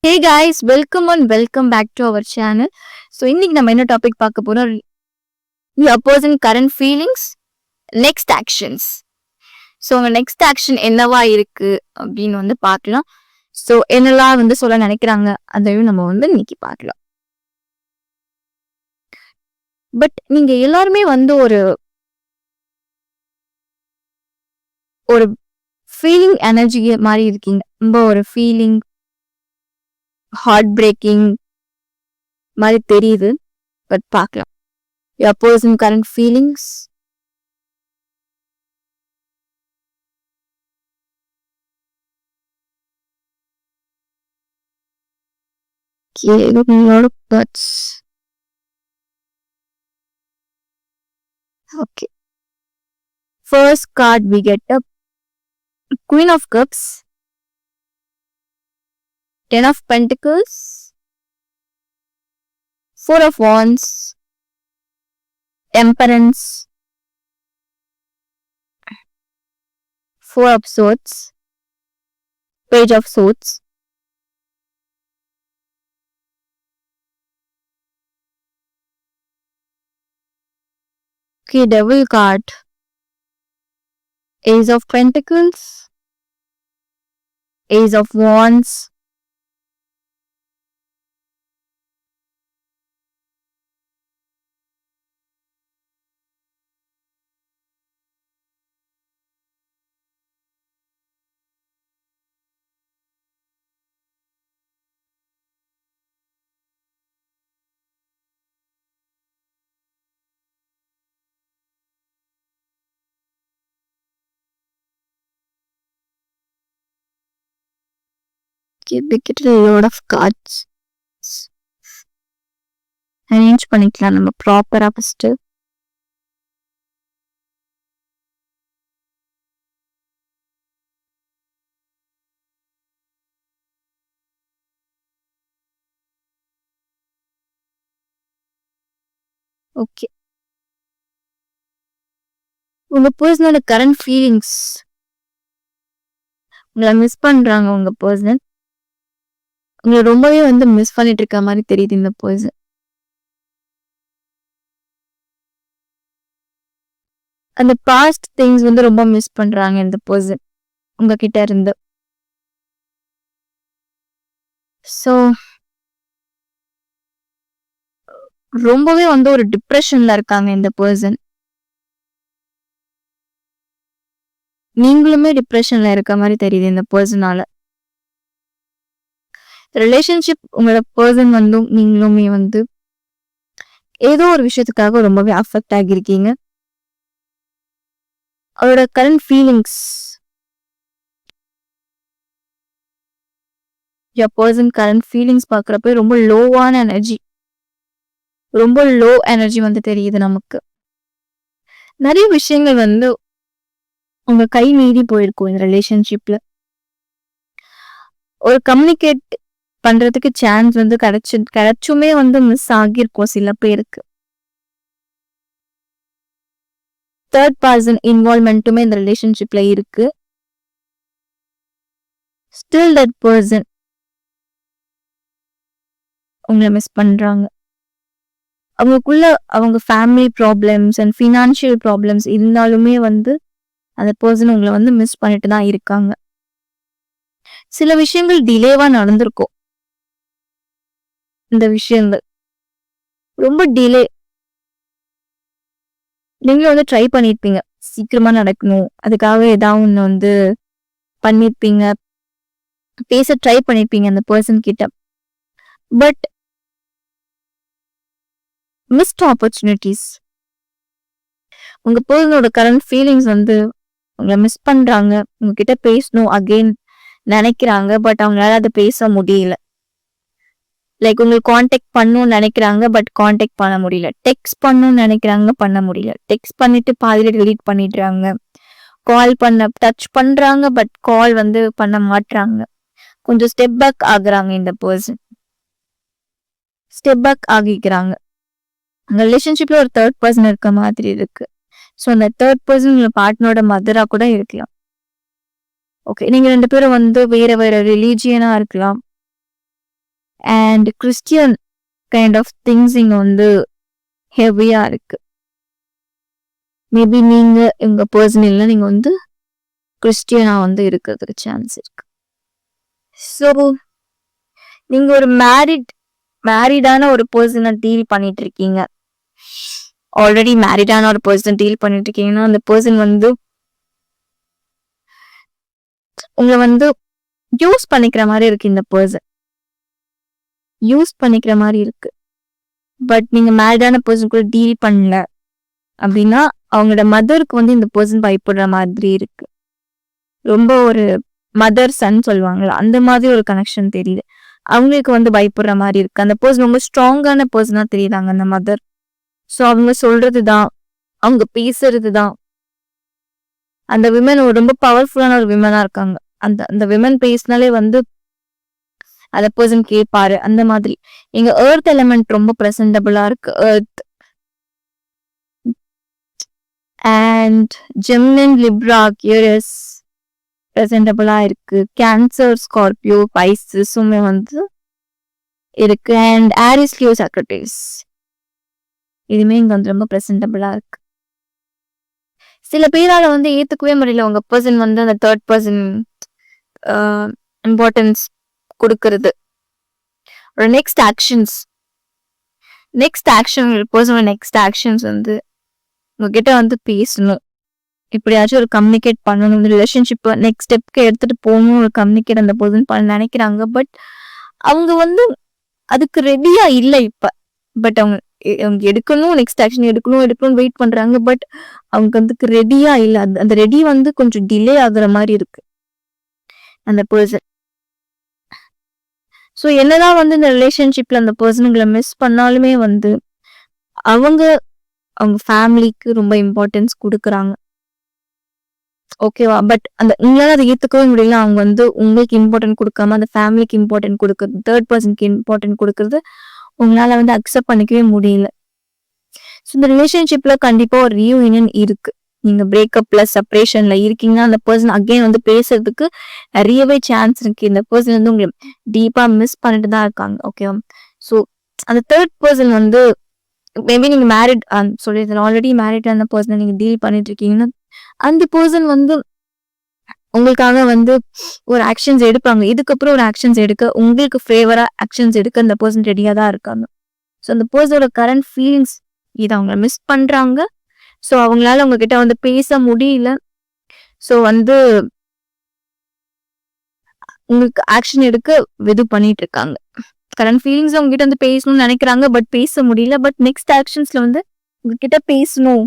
Hey guys, welcome and welcome back to our channel. So இன்னைக்கு நம்ம என்ன topic பார்க்க போறோம்? Your person current feelings, next actions. So உங்க நெக்ஸ்ட் ஆக்ஷன் என்னவா இருக்கு அப்படின்னு பார்க்கலாம். ஸோ என்னெல்லாம் சொல்ல நினைக்கிறாங்க அதையும் நம்ம இன்னைக்கு பார்க்கலாம். பட் நீங்க எல்லாருமே ஒரு ஒரு ஃபீலிங் எனர்ஜி மாதிரி இருக்கீங்க. ரொம்ப ஒரு ஃபீலிங் ஹார்ட் பிரேக்கிங் மாதிரி தெரியுது. பட் பார்க்கலாம். Your person current feelings, okay. First card we get a Queen of Cups, Ten of Pentacles, Four of Wands, Temperance, Four of Swords, Page of Swords, okay, Devil card, Ace of Pentacles, Ace of Wands, we get a lot of cards. Arrange பண்ணிக்கலாம் நம்ம ப்ராப்பரா first. Okay, உங்க பர்சனோட current feelings, உங்களை miss பண்றாங்க. உங்க person உங்களை ரொம்பவே மிஸ் பண்ணிட்டு இருக்க மாதிரி தெரியுது. இந்த பர்சன் அந்த பாஸ்ட் திங்ஸ் ரொம்ப மிஸ் பண்றாங்க. இந்த பர்சன் உங்ககிட்ட இருந்து. ஸோ ரொம்பவே ஒரு டிப்ரெஷன்ல இருக்காங்க இந்த பர்சன். நீங்களுமே டிப்ரெஷன்ல இருக்க மாதிரி தெரியுது இந்த பர்சனால. ரிலேஷன்ஷிப் உங்களோட பர்சன் நீங்களுமே ஏதோ ஒரு விஷயத்துக்காக ரொம்பவே அஃபெக்ட் ஆகியிருக்கீங்க. அவரோட current feelings, your person current feelings பார்க்குறப்ப ரொம்ப லோவான எனர்ஜி, ரொம்ப லோ எனர்ஜி தெரியுது நமக்கு. நிறைய விஷயங்கள் உங்க கை மீறி போயிருக்கும் இந்த ரிலேஷன்ஷிப்ல. ஒரு கம்யூனிகேட் பண்றதுக்கு சான்ஸ் கிடைச்சுமே மிஸ் ஆகியிருக்கும் சில பேருக்கு. தேர்ட் பர்சன் இன்வால்வ்மெண்ட்டுமே இந்த ரிலேஷன்ஷிப்ல இருக்கு. ஸ்டில் தட் பர்சன் உங்களை மிஸ் பண்றாங்க. அவங்களுக்குள்ள அவங்க family problems and financial problems இருந்தாலுமே அந்த பர்சன் உங்களை மிஸ் பண்ணிட்டு தான் இருக்காங்க. சில விஷயங்கள் டிலேவா நடந்திருக்கும். இந்த விஷயங்கள் ரொம்ப டிலே. நீங்களும் ட்ரை பண்ணிருப்பீங்க சீக்கிரமா நடக்கணும், அதுக்காக ஏதாவது ஒண்ணு பண்ணிருப்பீங்க, பேச ட்ரை பண்ணிருப்பீங்க அந்த பர்சன் கிட்ட. But missed opportunities. உங்க பர்சனோட கரண்ட் ஃபீலிங்ஸ் உங்களை மிஸ் பண்றாங்க. உங்ககிட்ட பேசணும் அகெயின் நினைக்கிறாங்க. பட் அவங்களால அதை பேச முடியல. லைக் உங்களுக்கு கான்டாக்ட் பண்ணணும்னு நினைக்கிறாங்க, பட் கான்டாக்ட் பண்ண முடியல. டெக்ஸ்ட் பண்ணணும்னு நினைக்கிறாங்க, பண்ண முடியல. டெக்ஸ்ட் பண்ணிட்டு பாதியில டெலீட் பண்ணிடுறாங்க. கால் டச் பண்றாங்க, பட் கால் பண்ண மாட்டாங்க. கொஞ்சம் ஸ்டெப் பேக் ஆகுறாங்க. இந்த பர்சன் ஸ்டெப் பேக் ஆகிக்கிறாங்க. அந்த ரிலேஷன்ஷிப்ல ஒரு தேர்ட் பர்சன் இருக்க மாதிரி இருக்கு. ஸோ அந்த தேர்ட் பர்சன் உங்க பார்ட்னரோட மதரா கூட இருக்கலாம். ஓகே, நீங்க ரெண்டு பேரும் வேற வேற ரிலீஜியனா இருக்கலாம். And Christian kind of things இங்க வந்து ஹெவியா இருக்கு. மேபி நீங்க உங்க பர்சனல்ல நீங்க வந்து கிறிஸ்டியனா வந்து இருக்கிறதுக்கு சான்ஸ் இருக்கு. ஸோ நீங்க ஒரு மேரிடான ஒரு பர்சனை டீல் பண்ணிட்டு இருக்கீங்க. ஆல்ரெடி மேரிடான ஒரு பர்சன் டீல் பண்ணிட்டு இருக்கீங்கன்னா அந்த பர்சன் வந்து உங்களை வந்து யூஸ் பண்ணிக்கிற மாதிரி இருக்கு. இந்த பர்சன் யூஸ் பண்ணிக்கிற மாதிரி இருக்கு. பட் நீங்க மேரிடான பர்சன் கூட டீல் பண்ணல அப்படின்னா அவங்களோட மதருக்கு வந்து இந்த பர்சன் பயப்படுற மாதிரி இருக்கு. ரொம்ப ஒரு மதர் சன் சொல்லுவாங்கல்ல, அந்த மாதிரி ஒரு கனெக்ஷன் தெரியுது. அவங்களுக்கு வந்து பயப்படுற மாதிரி இருக்கு. அந்த பர்சன் ரொம்ப ஸ்ட்ராங்கான பர்சனா தெரியுதாங்க அந்த மதர். ஸோ அவங்க சொல்றதுதான், அவங்க பேசுறதுதான். அந்த விமன் ரொம்ப பவர்ஃபுல்லான ஒரு விமனா இருக்காங்க. அந்த அந்த விமன் பேசினாலே வந்து அந்த பர்சன் கேட்பாரு. அந்த மாதிரி எங்க எர்த் எலிமெண்ட் ரொம்ப பிரசன்டபிளா இருக்கு. எர்த் அண்ட் ஜெமினி, லிப்ரா, அக்யூரியஸ் பிரசன்டபிளா இருக்கு. கேன்சர், ஸ்கார்பியோ, பைசஸுமே வந்து இருக்கு. அண்ட் ஆரிஸ், லியோ, சாக்ரட்டிஸ் இதுமே இங்க வந்து ரொம்ப பிரசன்டபிளா இருக்கு. சில பேரால வந்து ஏத்துக்கவே முடியல உங்க பர்சன் வந்து அந்த தேர்ட் பர்சன் இம்பார்ட்டன்ஸ் கொடுக்கறது. ஒரு நெக்ஸ்ட் ஆக்ஷன்ஸ் பர்சனோட நெக்ஸ்ட் ஆக்ஷன்ஸ் வந்து உங்ககிட்ட வந்து பேசணும், இப்படியாச்சும் ஒரு கம்யூனிகேட் பண்ணணும், ரிலேஷன்ஷிப் நெக்ஸ்ட் ஸ்டெப்க்கு எடுத்துட்டு போகணும், ஒரு கம்யூனிகேட் அந்த பர்சன் பண்ண நினைக்கிறாங்க. பட் அவங்க வந்து அதுக்கு ரெடியா இல்லை இப்ப. பட் அவங்க எடுக்கணும், நெக்ஸ்ட் ஆக்ஷன் எடுக்கணும் வெயிட் பண்றாங்க. பட் அவங்க அதுக்கு ரெடியா இல்லை. அந்த ரெடி வந்து கொஞ்சம் டிலே ஆகுற மாதிரி இருக்கு அந்த பர்சன். ஸோ என்னதான் வந்து இந்த ரிலேஷன்ஷிப்ல அந்த பர்சனுங்களை மிஸ் பண்ணாலுமே வந்து அவங்க ஃபேமிலிக்கு ரொம்ப இம்பார்ட்டன்ஸ் கொடுக்குறாங்க. ஓகேவா? பட் அந்த உங்களால அதை ஏத்துக்கவே முடியல. அவங்க வந்து உங்களுக்கு இம்பார்ட்டன்ட் கொடுக்காம அந்த ஃபேமிலிக்கு இம்பார்ட்டன்ட் கொடுக்குறது, தேர்ட் பர்சனுக்கு இம்பார்ட்டன்ட் கொடுக்கறது உங்களால வந்து அக்செப்ட் பண்ணிக்கவே முடியல. ஸோ இந்த ரிலேஷன்ஷிப்ல கண்டிப்பா ஒரு ரீயூனியன் இருக்கு. நீங்க பிரேக்கப்ல செப்பரேஷன்ல இருக்கீங்கன்னா அந்த பர்சன் அகைன் வந்து பேசுறதுக்கு நிறையவே சான்ஸ் இருக்கு. இந்த பர்சன் வந்து உங்களை டீப்பா மிஸ் பண்ணிட்டு தான் இருக்காங்க. ஓகேவா? ஸோ அந்த தேர்ட் பர்சன் வந்து மேபி நீங்க மேரிட் சொல்லியிருந்தேன், ஆல்ரெடி மேரிட் அந்த பர்சனை நீங்க டீல் பண்ணிட்டு இருக்கீங்கன்னா அந்த பர்சன் வந்து உங்களுக்காக வந்து ஒரு ஆக்ஷன்ஸ் எடுப்பாங்க. இதுக்கப்புறம் ஒரு ஆக்ஷன்ஸ் எடுக்க, உங்களுக்கு ஃபேவரா ஆக்ஷன்ஸ் எடுக்க அந்த பர்சன் ரெடியா தான் இருக்காங்க. ஸோ அந்த பர்சனோட கரண்ட் ஃபீலிங்ஸ் இதை அவங்க மிஸ் பண்றாங்க. ஸோ அவங்களால உங்ககிட்ட வந்து பேச முடியல. ஸோ வந்து உங்களுக்கு ஆக்ஷன் எடுக்க இது பண்ணிட்டு இருக்காங்க. கரண்ட் ஃபீலிங்ஸ் உங்ககிட்ட வந்து பேசணும்னு நினைக்கிறாங்க. பட் பேச முடியல. பட் நெக்ஸ்ட் ஆக்ஷன்ஸ்ல வந்து உங்ககிட்ட பேசணும்,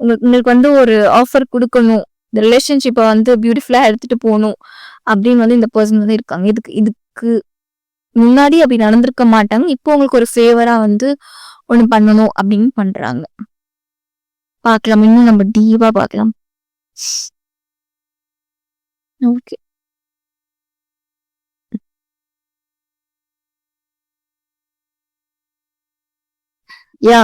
உங்களுக்கு வந்து ஒரு ஆஃபர் கொடுக்கணும், இந்த ரிலேஷன்ஷிப்பை வந்து பியூட்டிஃபுல்லா எடுத்துட்டு போகணும் அப்படின்னு வந்து இந்த பர்சன் வந்து இருக்காங்க. இதுக்கு முன்னாடி அப்படி நடந்திருக்க மாட்டாங்க. இப்போ உங்களுக்கு ஒரு ஃபேவரா வந்து ஒண்ணு பண்ணணும் அப்படின்னு பண்றாங்க. பார்க்கலாம், இன்னும் நம்ம டீப்பா பார்க்கலாம். Okay. Yeah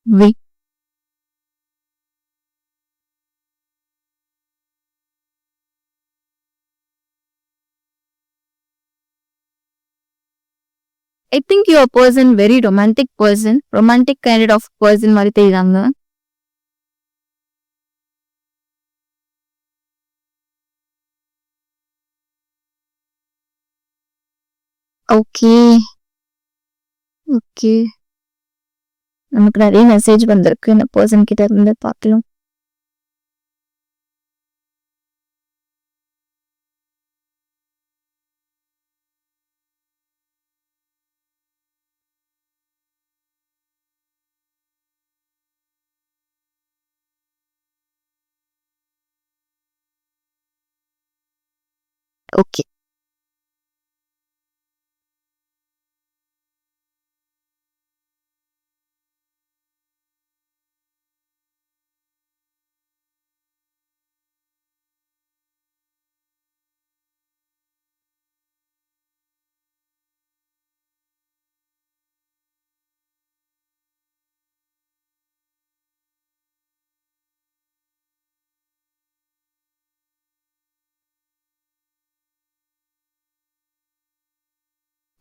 we I think you are person very romantic kind of person மாதிரி தெரியுறாங்க. ஓகே ஓகே, நமக்கு நிறைய மெசேஜ் வந்திருக்கு இந்த பர்சன் கிட்ட இருந்து. பார்க்கலாம். Okay.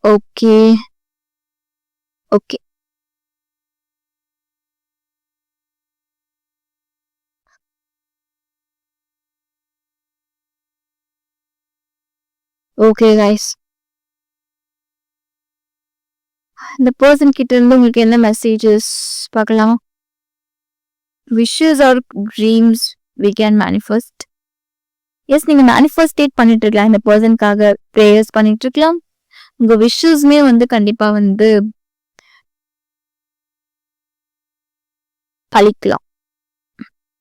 Okay okay okay guys, இந்த பர்சன் கிட்ட இருந்து உங்களுக்கு என்ன மெசேஜஸ் பார்க்கலாம்? Wishes are dreams we can manifest. Yes, நீங்க மேனிஃபெஸ்டேட் பண்ணிட்டு இருக்கலாம். இந்த பர்சனுக்காக ப்ரேயர்ஸ் பண்ணிட்டு இருக்கலாம். உங்க விஷஸ்மே வந்து கண்டிப்பா வந்து பழிக்கலாம்.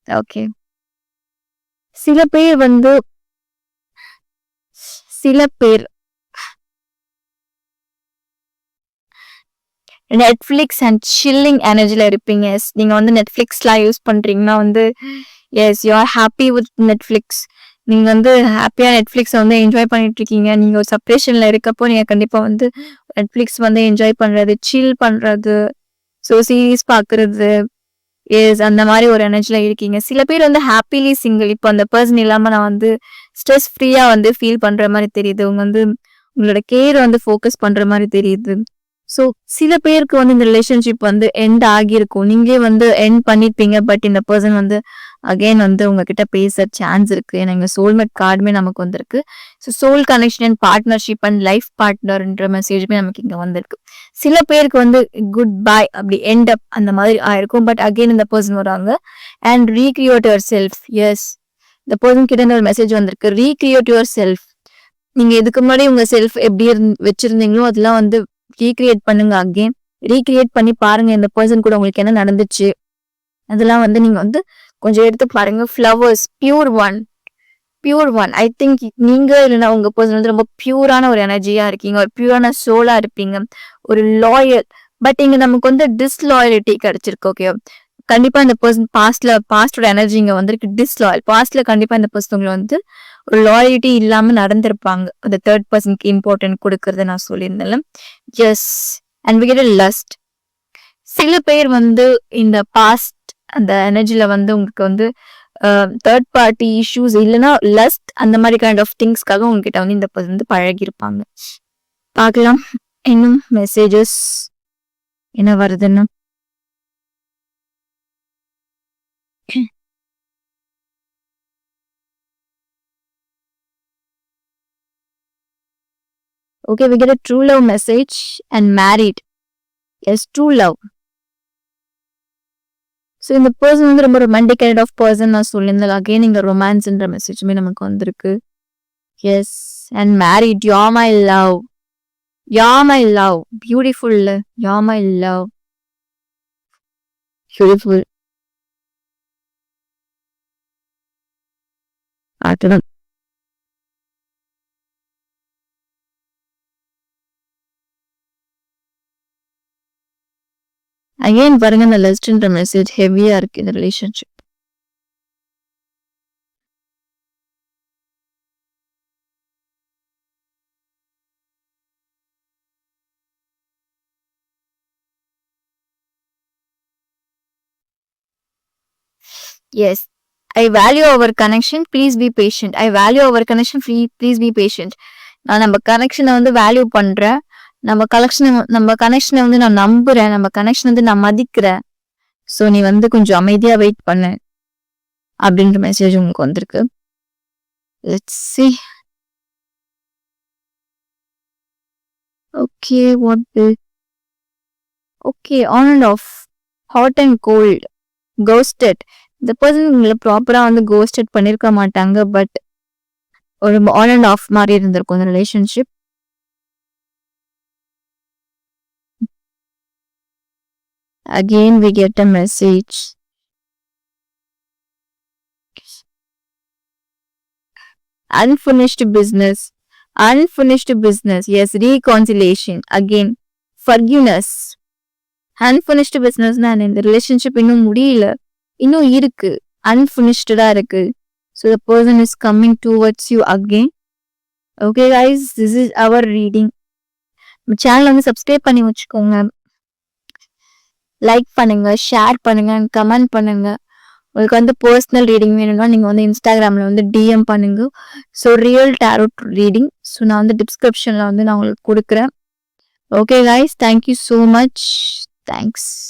ஓகே, சில பேர் வந்து சில பேர் நெட்ஃப்ளிக்ஸ் அண்ட் சில்லிங் எனர்ஜில இருப்பீங்க. எஸ், நீங்க வந்து நெட்ஃப்ளிக்ஸ்லாம் யூஸ் பண்றீங்கன்னா வந்து yes you are happy with Netflix. நீங்க வந்து ஹாப்பியா நெட்ஃப்ளிக்ஸை வந்து என்ஜாய் பண்ணிட்டு இருக்கீங்க. நீங்க ஒரு செப்பரேஷன்ல இருக்கப்போ நீங்க கண்டிப்பா வந்து நெட்ஃப்ளிக்ஸ் வந்து என்ஜாய் பண்றது, சில் பண்றது, ஸோ சீரீஸ் பார்க்கறது, எஸ் அந்த மாதிரி ஒரு எனர்ஜில இருக்கீங்க. சில பேர் வந்து ஹாப்பிலி சிங்கிள். இப்போ அந்த பர்சன் இல்லாம நான் வந்து ஸ்ட்ரெஸ் ஃப்ரீயா வந்து ஃபீல் பண்ற மாதிரி தெரியுது. உங்க வந்து உங்களோட கேர் வந்து ஃபோக்கஸ் பண்ற மாதிரி தெரியுது. ஸோ சில பேருக்கு வந்து இந்த ரிலேஷன்ஷிப் வந்து எண்ட் ஆகியிருக்கும். நீங்களே வந்து எண்ட் பண்ணிருப்பீங்க. பட் இந்த பர்சன் வந்து அகைன் வந்து உங்ககிட்ட பேச சான்ஸ் இருக்கு. ஏன்னா எங்க சோல்மேட் கார்டுமே நமக்கு வந்திருக்கு. So soul connection and partnership and life பார்ட்னர்ன்ற மெசேஜுமே நமக்கு இங்க வந்திருக்கு. சில பேருக்கு வந்து குட் பை அப்படி எண்ட் அப் அந்த மாதிரி ஆயிருக்கும். பட் அகைன் இந்த பர்சன் வராங்க and recreate yourself. Yes, இந்த பர்சன் கிட்ட இருந்து ஒரு மெசேஜ் வந்திருக்கு, ரீக்ரியேட் யுவர் செல்ஃப். நீங்க இதுக்கு முன்னாடி உங்க செல்ஃப் எப்படி வச்சிருந்தீங்களோ அதெல்லாம் வந்து ரீக்ரியேட் பண்ணுங்க. அகெயின் ரீக்ரியேட் பண்ணி பாருங்க இந்த பர்சன் கூட உங்களுக்கு என்ன நடந்துச்சு அதெல்லாம் வந்து நீங்க வந்து கொஞ்சம் எடுத்து பாருங்க. Flowers, pure one. I think நீங்க இல்லைன்னா உங்க பர்சன் வந்து ரொம்ப பியூரான ஒரு எனர்ஜியா இருக்கீங்க, ஒரு பியூரான சோலா இருப்பீங்க, ஒரு லாயல். பட் இங்க நமக்கு வந்து டிஸ்லாயலிட்டி கிடைச்சிருக்கு. ஓகே, கண்டிப்பா இந்த பர்சன் பாஸ்டோட எனர்ஜி இங்க வந்திருக்கு. டிஸ்லாயல் பாஸ்ட்ல கண்டிப்பா இந்த பர்சன் உங்களை வந்து ஒரு லாயலிட்டி இல்லாம நடந்திருப்பாங்க. அந்த தேர்ட் பர்சனுக்கு இம்பார்ட்டன்ட் கொடுக்கறத நான் சொல்லியிருந்தேன். Yes, and we get a lust. சில பேர் வந்து இந்த பாஸ்ட் அந்த எனர்ஜில வந்து உங்களுக்கு வந்து தேர்ட் பார்ட்டி இஷ்யூஸ் இல்லைன்னா லஸ்ட் அந்த மாதிரி கைண்ட் ஆஃப் திங்ஸ்க்காக உங்ககிட்ட வந்து இந்த பர்சன் வந்து பழகிருப்பாங்க. பார்க்கலாம் இன்னும் மெசேஜஸ் என்ன வருதுன்னு. Okay, we get a true love message and married. Yes, true love. So இந்த பர்சன் வந்து ரொம்ப ரொமான்டிக் கைண்ட் ஆஃப் பர்சன் நான் சொல்லியிருந்தேன். அகெயின் இங்கே ரொமான்ஸ்ன்ற மெசேஜுமே நமக்கு வந்திருக்கு. Yes, and married. Yeah my love, yeah my love, beautiful, yeah my love, beautiful. அடுத்ததான் அகைன் பாருங்க, இந்த லெஸ்ட்ன்ற மெசேஜ் ஹெவியா இருக்கு இந்த relationship. Yes, I value our connection, please be patient. I value our connection, please be patient. நான் நம்ம கனெக்ஷனை வந்து வேல்யூ பண்றேன். நம்ம கனெக்ஷனை வந்து நான் நம்புறேன். நம்ம கனெக்ஷன் வந்து நான் மதிக்கிறேன். ஸோ நீ வந்து கொஞ்சம் அமைதியா வெயிட் பண்ணு அப்படின்ற மெசேஜ் உங்களுக்கு வந்திருக்கு. Let's see. Okay, what okay, on and off, hot and cold, ghosted. இந்த பர்சன் உங்களை ப்ராப்பரா வந்து கோஸ்டட் பண்ணிருக்க மாட்டாங்க. பட் ஒரு ஆன் அண்ட் ஆஃப் மாதிரி இருந்திருக்கும் இந்த relationship. Again we get a message. Unfinished business. Yes, reconciliation. Again, forgiveness. Unfinished business நான் இந்த ரிலேஷன்ஷிப் இன்னும் முடியல, இன்னும் இருக்கு, அன்பினிஷ்டா இருக்கு. So the person is coming towards you again. Okay guys, this is our reading. Channel வந்து சப்ஸ்கிரைப் பண்ணி வச்சுக்கோங்க, லைக் பண்ணுங்க, ஷேர் பண்ணுங்க, கமெண்ட் பண்ணுங்க. உங்களுக்கு வந்து பர்சனல் ரீடிங் வேணும்னா நீங்கள் வந்து இன்ஸ்டாகிராமில் வந்து டிஎம் பண்ணுங்க. So real tarot reading, so நான் வந்து டிஸ்கிரிப்ஷனில் வந்து நான் உங்களுக்கு கொடுக்குறேன். Okay guys, thank you so much. Thanks.